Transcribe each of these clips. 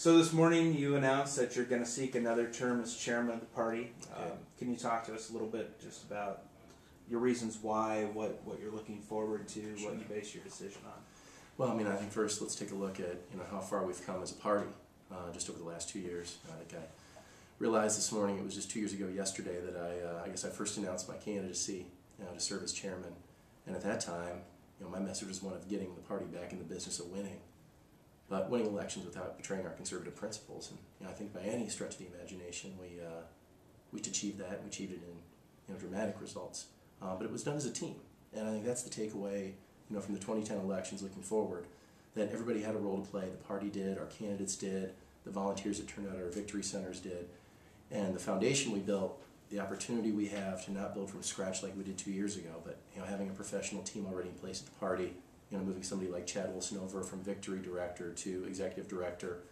So this morning you announced that you're going to seek another term as chairman of the party. Okay. Can you talk to us a little bit just about your reasons why, what you're looking forward to, Sure. what you base your decision on? Well, I mean, I think first let's take a look at how far we've come as a party just over the last 2 years. I think I realized this morning, it was just 2 years ago yesterday, that I guess I first announced my candidacy to serve as chairman. And at that time, my message was one of getting the party back in the business of winning, but winning elections without betraying our conservative principles. And I think by any stretch of the imagination, we achieved that. We achieved it in dramatic results. But it was done as a team, and I think that's the takeaway from the 2010 elections looking forward, that everybody had a role to play. The party did, our candidates did, the volunteers that turned out at our victory centers did, and the foundation we built, the opportunity we have to not build from scratch like we did 2 years ago, but having a professional team already in place at the party, moving somebody like Chad Wilson over from victory director to executive director,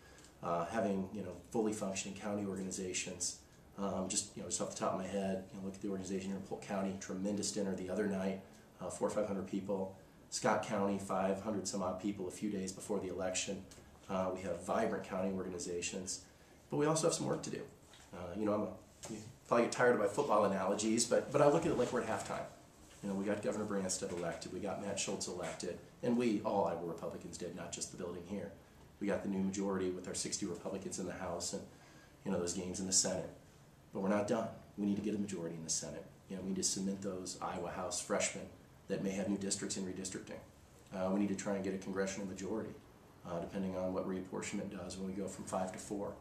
having fully functioning county organizations. Just off the top of my head, look at the organization here in Polk County. Tremendous dinner the other night, 400 or 500 people. Scott County, 500 some odd people a few days before the election. We have vibrant county organizations, but we also have some work to do. You probably get tired of my football analogies, but I look at it like we're at halftime. We got Governor Branstad elected, we got Matt Schultz elected, and all Iowa Republicans did, not just the building here. We got the new majority with our 60 Republicans in the House and those gains in the Senate. But we're not done. We need to get a majority in the Senate. We need to cement those Iowa House freshmen that may have new districts in redistricting. We need to try and get a congressional majority, depending on what reapportionment does when we go from 5 to 4.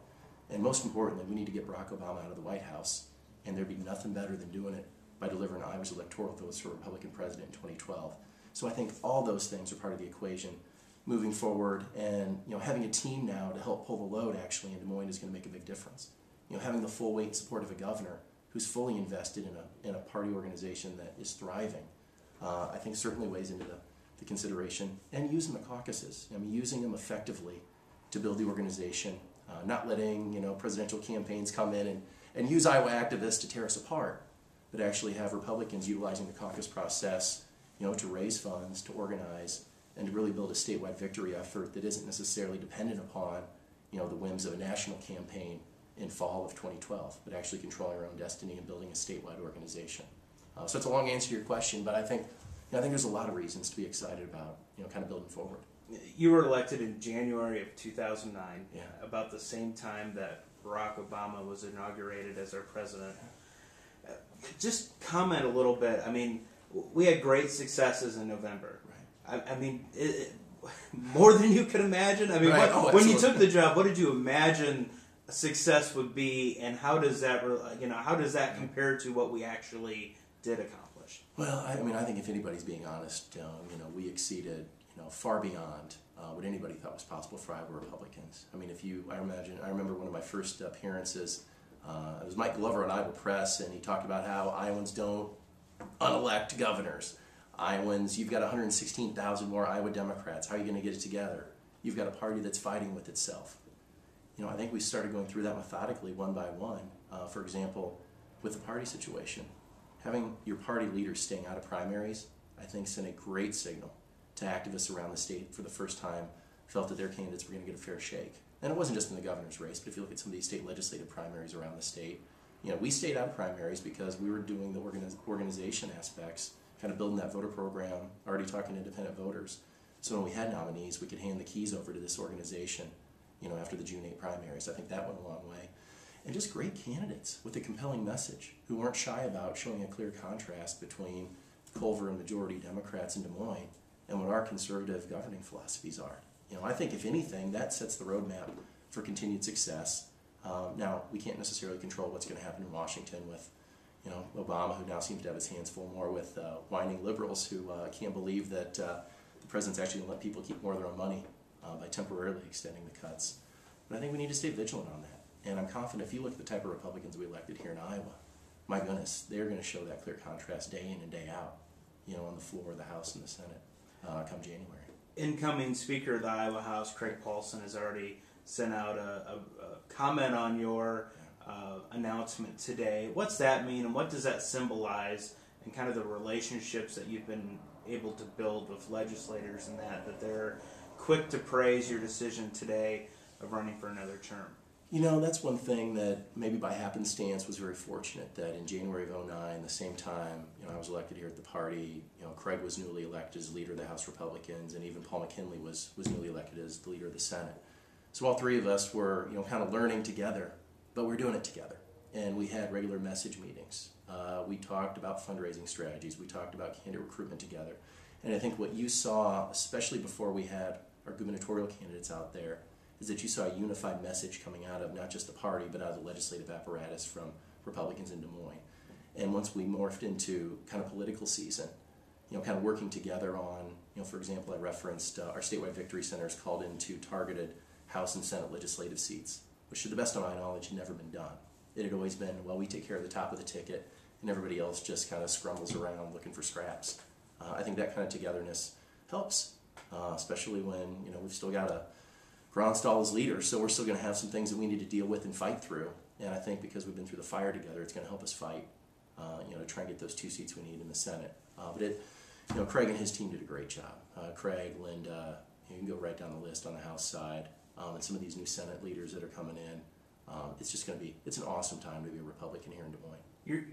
And most importantly, we need to get Barack Obama out of the White House, and there'd be nothing better than doing it by delivering Iowa's electoral votes for a Republican president in 2012. So I think all those things are part of the equation moving forward, and having a team now to help pull the load actually in Des Moines is going to make a big difference. Having the full weight and support of a governor who's fully invested in a party organization that is thriving, I think certainly weighs into the consideration. And using the caucuses, using them effectively to build the organization, not letting presidential campaigns come in and use Iowa activists to tear us apart, but actually have Republicans utilizing the caucus process to raise funds, to organize, and to really build a statewide victory effort that isn't necessarily dependent upon the whims of a national campaign in fall of 2012, but actually controlling our own destiny and building a statewide organization. So it's a long answer to your question, but I think there's a lot of reasons to be excited about kind of building forward. You were elected in January of 2009, Yeah. about the same time that Barack Obama was inaugurated as our president. Just comment a little bit. I mean, we had great successes in November. Right. I mean, more than you could imagine. I mean, Right. When you took the job, what did you imagine success would be, and how does that compare to what we actually did accomplish? Well, I think if anybody's being honest, we exceeded far beyond what anybody thought was possible for Iowa Republicans. I mean, I remember one of my first appearances. It was Mike Glover on Iowa Press, and he talked about how Iowans don't unelect governors. Iowans, you've got 116,000 more Iowa Democrats. How are you going to get it together? You've got a party that's fighting with itself. I think we started going through that methodically, one by one. For example, with the party situation, having your party leaders staying out of primaries, I think sent a great signal to activists around the state. For the first time, felt that their candidates were going to get a fair shake. And it wasn't just in the governor's race, but if you look at some of these state legislative primaries around the state, we stayed out of primaries because we were doing the organization aspects, kind of building that voter program, already talking to independent voters. So when we had nominees, we could hand the keys over to this organization after the June 8 primaries. I think that went a long way. And just great candidates with a compelling message who weren't shy about showing a clear contrast between Culver and majority Democrats in Des Moines and what our conservative governing philosophies are. I think if anything, that sets the roadmap for continued success. Now, we can't necessarily control what's going to happen in Washington with Obama, who now seems to have his hands full more with whining liberals who can't believe that the president's actually going to let people keep more of their own money by temporarily extending the cuts. But I think we need to stay vigilant on that. And I'm confident if you look at the type of Republicans we elected here in Iowa, my goodness, they're going to show that clear contrast day in and day out, on the floor of the House and the Senate come January. Incoming Speaker of the Iowa House, Craig Paulson, has already sent out a comment on your announcement today. What's that mean, and what does that symbolize, and kind of the relationships that you've been able to build with legislators and that they're quick to praise your decision today of running for another term? You know, that's one thing that maybe by happenstance was very fortunate, that in January of '09, the same time, I was elected here at the party, Craig was newly elected as leader of the House Republicans, and even Paul McKinley was newly elected as the leader of the Senate. So all three of us were, kind of learning together, but we're doing it together. And we had regular message meetings. We talked about fundraising strategies. We talked about candidate recruitment together. And I think what you saw, especially before we had our gubernatorial candidates out there, is that you saw a unified message coming out of not just the party, but out of the legislative apparatus from Republicans in Des Moines. And once we morphed into kind of political season, kind of working together on, for example, I referenced our statewide victory centers called into targeted House and Senate legislative seats, which to the best of my knowledge had never been done. It had always been, well, we take care of the top of the ticket, and everybody else just kind of scrumbles around looking for scraps. I think that kind of togetherness helps, especially when, we've still got to install as leaders, so we're still going to have some things that we need to deal with and fight through. And I think because we've been through the fire together, it's going to help us fight, to try and get those 2 seats we need in the Senate. But Craig and his team did a great job. Craig, Linda, you can go right down the list on the House side, and some of these new Senate leaders that are coming in. It's just going to be, it's an awesome time to be a Republican here in Des Moines. You're